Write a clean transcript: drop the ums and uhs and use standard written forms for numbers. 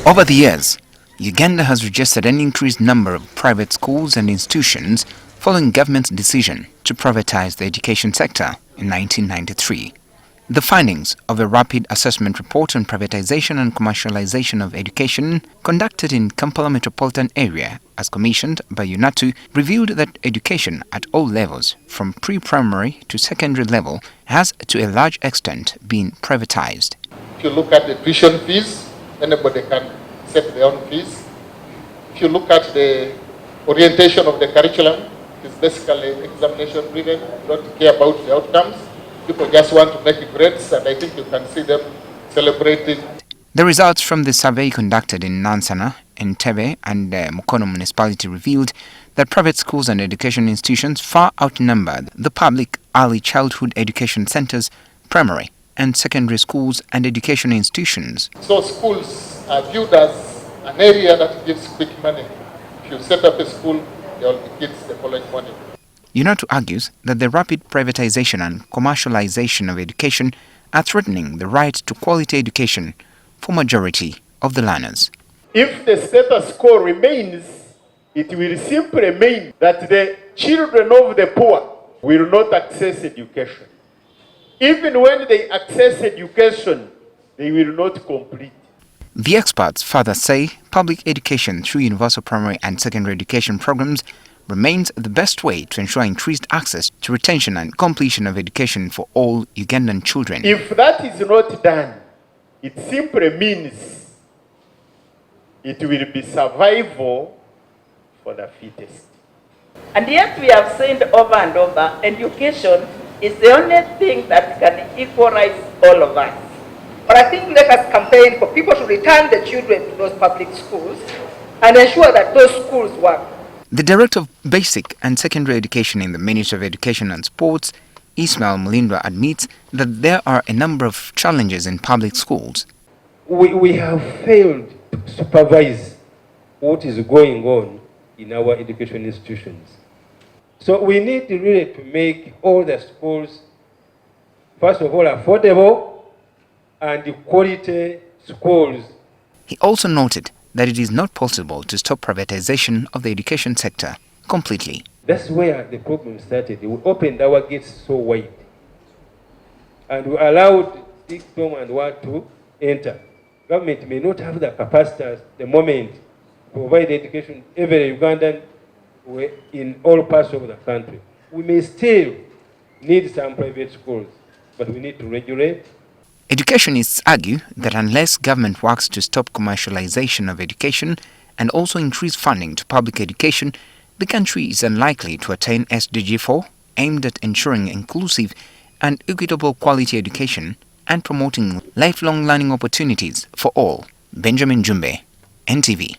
Over the years, Uganda has registered an increased number of private schools and institutions following government's decision to privatize the education sector in 1993. The findings of a rapid assessment report on privatization and commercialization of education conducted in Kampala Metropolitan area as commissioned by UNATU revealed that education at all levels from pre-primary to secondary level has to a large extent been privatized. If you look at the tuition fees, anybody can set their own fees. If you look at the orientation of the curriculum, it's basically examination driven. You don't care about the outcomes. People just want to make grades, and I think you can see them celebrating. The results from the survey conducted in Nansana, Entebbe and Mukono municipality revealed that private schools and education institutions far outnumbered the public early childhood education centers, primary and secondary schools and education institutions. So schools are viewed as an area that gives quick money. If you set up a school, there will be kids, they collect money. UNATU argues that the rapid privatization and commercialization of education are threatening the right to quality education for majority of the learners. If the status quo remains, it will simply mean that the children of the poor will not access education. Even when they access education, they will not complete. The experts further say public education through universal primary and secondary education programs remains the best way to ensure increased access to retention and completion of education for all Ugandan children. If that is not done, it simply means it will be survival for the fittest. And yet we have said over and over, education is the only thing that can equalize all of us. But I think let us campaign for people to return the children to those public schools and ensure that those schools work. The Director of Basic and Secondary Education in the Ministry of Education and Sports, Ismail Mulindwa, admits that there are a number of challenges in public schools. We have failed to supervise what is going on in our education institutions. So we need really to make all the schools, first of all, affordable and quality schools. He also noted that it is not possible to stop privatization of the education sector completely. That's where the problem started. We opened our gates so wide and we allowed Dictum and what to enter. Government may not have the capacity at the moment to provide education every Ugandan in all parts of the country. We may still need some private schools, but we need to regulate. Educationists argue that unless government works to stop commercialization of education and also increase funding to public education, the country is unlikely to attain SDG 4, aimed at ensuring inclusive and equitable quality education and promoting lifelong learning opportunities for all. Benjamin Jumbe, NTV.